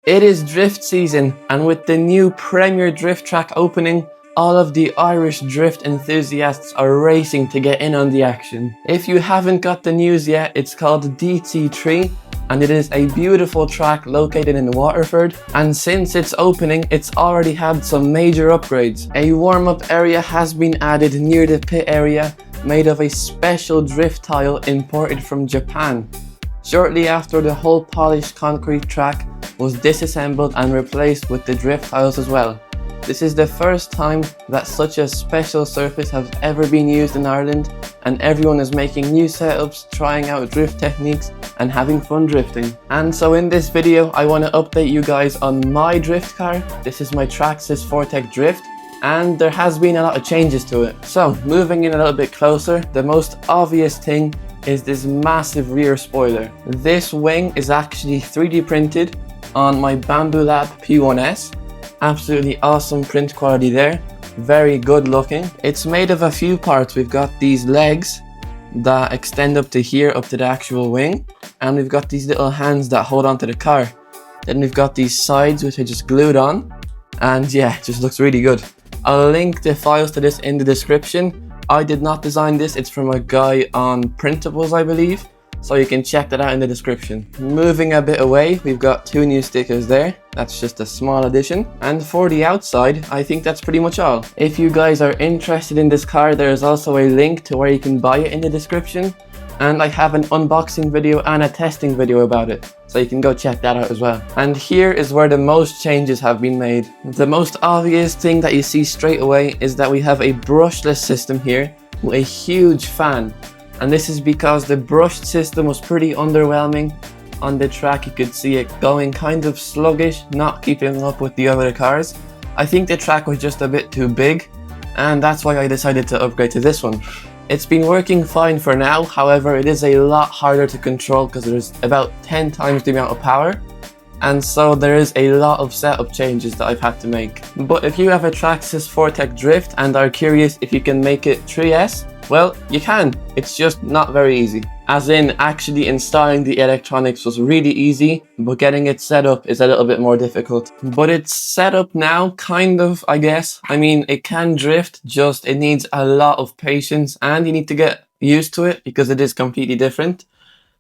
It is drift season, and with the new Premier Drift track opening, all of the Irish drift enthusiasts are racing to get in on the action. If you haven't got the news yet, it's called DT3, and it is a beautiful track located in Waterford, and since its opening it's already had some major upgrades. A warm-up area has been added near the pit area, made of a special drift tile imported from Japan. Shortly after, the whole polished concrete track was disassembled and replaced with the drift tiles as well. This is the first time that such a special surface has ever been used in Ireland, and everyone is making new setups, trying out drift techniques and having fun drifting. And so in this video I want to update you guys on my drift car. This is my Traxxas 4-Tec Drift, and there has been a lot of changes to it. So moving in a little bit closer, the most obvious thing is this massive rear spoiler. This wing is actually 3D printed on my Bamboo Lab P1S. Absolutely awesome print quality there, very good looking. It's made of a few parts. We've got these legs that extend up to here, up to the actual wing, and we've got these little hands that hold onto the car. Then we've got these sides which are just glued on, and yeah, it just looks really good. I'll link the files to this in the description. I did not design this, it's from a guy on Printables, I believe, so you can check that out in the description. Moving a bit away, we've got two new stickers there. That's just a small addition. And for the outside, I think that's pretty much all. If you guys are interested in this car, there is also a link to where you can buy it in the description. And I have an unboxing video and a testing video about it, so you can go check that out as well. And here is where the most changes have been made. The most obvious thing that you see straight away is that we have a brushless system here with a huge fan. And this is because the brushed system was pretty underwhelming. On the track you could see it going kind of sluggish, not keeping up with the other cars. I think the track was just a bit too big, and that's why I decided to upgrade to this one. It's been working fine for now, however it is a lot harder to control because there's about 10 times the amount of power, and so there is a lot of setup changes that I've had to make. But if you have a Traxxas 4-Tec Drift and are curious if you can make it 3S, well, you can. It's just not very easy. As in, actually installing the electronics was really easy, but getting it set up is a little bit more difficult. But it's set up now, kind of, I guess. I mean, it can drift, just it needs a lot of patience and you need to get used to it because it is completely different.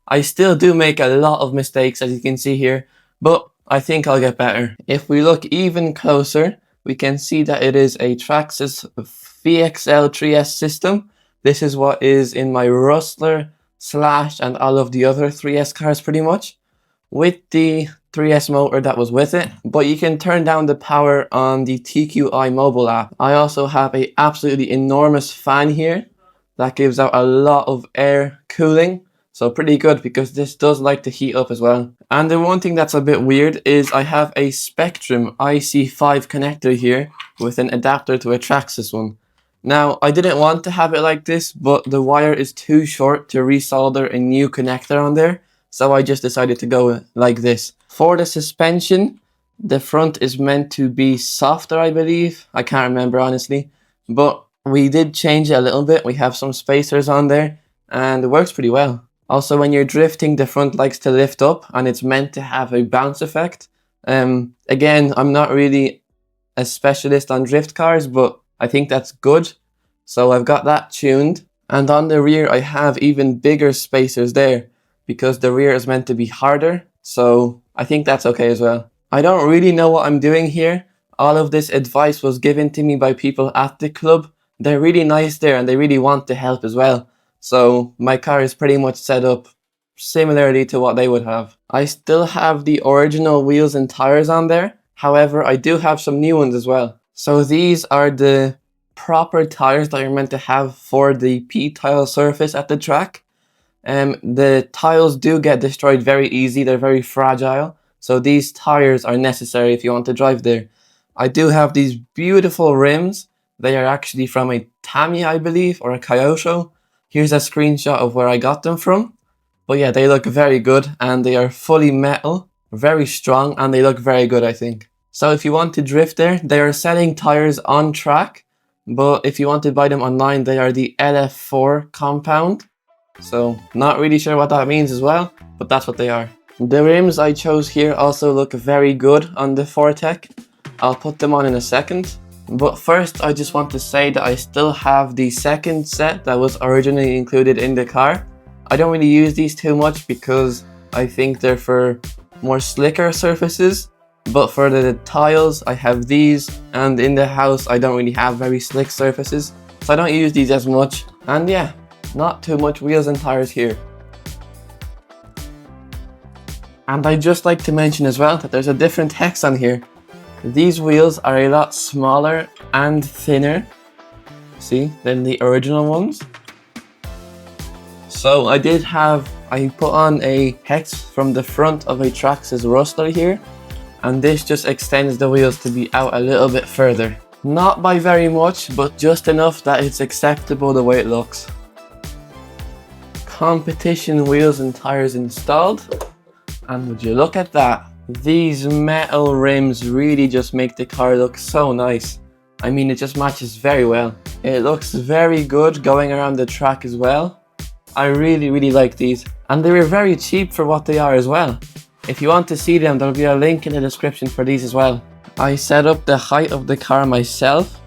I still do make a lot of mistakes, as you can see here, but I think I'll get better. If we look even closer, we can see that it is a Traxxas VXL 3S system. This is what is in my Rustler, Slash and all of the other 3S cars pretty much, with the 3S motor that was with it, but you can turn down the power on the TQI mobile app. I also have a absolutely enormous fan here that gives out a lot of air cooling, so pretty good because this does like to heat up as well. And the one thing that's a bit weird is I have a Spectrum IC5 connector here with an adapter to a Traxxas one. Now, I didn't want to have it like this, but the wire is too short to resolder a new connector on there, so I just decided to go like this. For the suspension, the front is meant to be softer, I believe. I can't remember honestly, but we did change it a little bit. We have some spacers on there, and it works pretty well. Also, when you're drifting, the front likes to lift up, and it's meant to have a bounce effect. Again, I'm not really a specialist on drift cars, but I think that's good, so I've got that tuned. And on the rear I have even bigger spacers there because the rear is meant to be harder, so I think that's okay as well. I don't really know what I'm doing here. All of this advice was given to me by people at the club. They're really nice there and they really want to help as well, so my car is pretty much set up similarly to what they would have. I still have the original wheels and tires on there, however I do have some new ones as well. So these are the proper tires that you're meant to have for the P-tile surface at the track. The tiles do get destroyed very easy, they're very fragile, so these tires are necessary if you want to drive there. I do have these beautiful rims. They are actually from a Tamiya, I believe, or a Kyosho. Here's a screenshot of where I got them from. But yeah, they look very good and they are fully metal, very strong, and they look very good, I think. So if you want to drift there, they are selling tires on track, but if you want to buy them online, they are the LF4 compound. So not really sure what that means as well, but that's what they are. The rims I chose here also look very good on the 4-Tec. I'll put them on in a second. But first I just want to say that I still have the second set that was originally included in the car. I don't really use these too much because I think they're for more slicker surfaces. But for the tiles I have these, and in the house I don't really have very slick surfaces, so I don't use these as much. And yeah, not too much wheels and tires here. And I'd just like to mention as well that there's a different hex on here. These wheels are a lot smaller and thinner, see, than the original ones. So I put on a hex from the front of a Traxxas Rustler here, and this just extends the wheels to be out a little bit further. Not by very much, but just enough that it's acceptable the way it looks. Competition wheels and tires installed, and would you look at that? These metal rims really just make the car look so nice. I mean, it just matches very well. It looks very good going around the track as well. I really like these, and they were very cheap for what they are as well. If you want to see them, there'll be a link in the description for these as well. I set up the height of the car myself.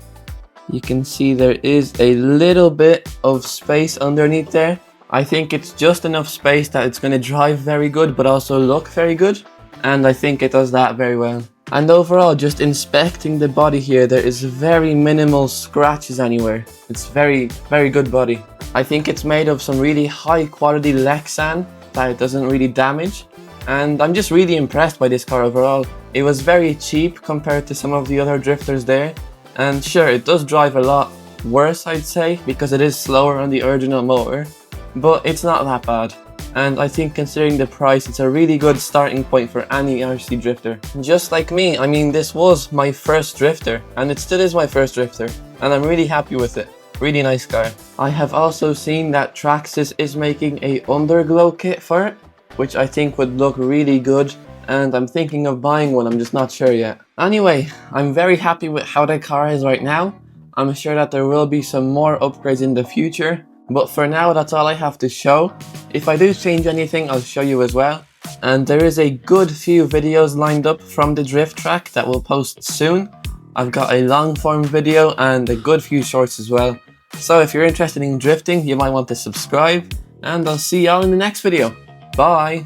You can see there is a little bit of space underneath there. I think it's just enough space that it's going to drive very good but also look very good. And I think it does that very well. And overall, just inspecting the body here, there is very minimal scratches anywhere. It's very good body. I think it's made of some really high quality Lexan that it doesn't really damage. And I'm just really impressed by this car overall. It was very cheap compared to some of the other drifters there. And sure, it does drive a lot worse, I'd say, because it is slower on the original motor. But it's not that bad. And I think considering the price, it's a really good starting point for any RC drifter. Just like me, I mean, this was my first drifter, and it still is my first drifter, and I'm really happy with it. Really nice car. I have also seen that Traxxas is making a underglow kit for it, which I think would look really good, and I'm thinking of buying one, I'm just not sure yet. Anyway, I'm very happy with how the car is right now. I'm sure that there will be some more upgrades in the future, but for now that's all I have to show. If I do change anything, I'll show you as well. And there is a good few videos lined up from the drift track that will post soon. I've got a long form video and a good few shorts as well. So if you're interested in drifting, you might want to subscribe, and I'll see y'all in the next video. Bye!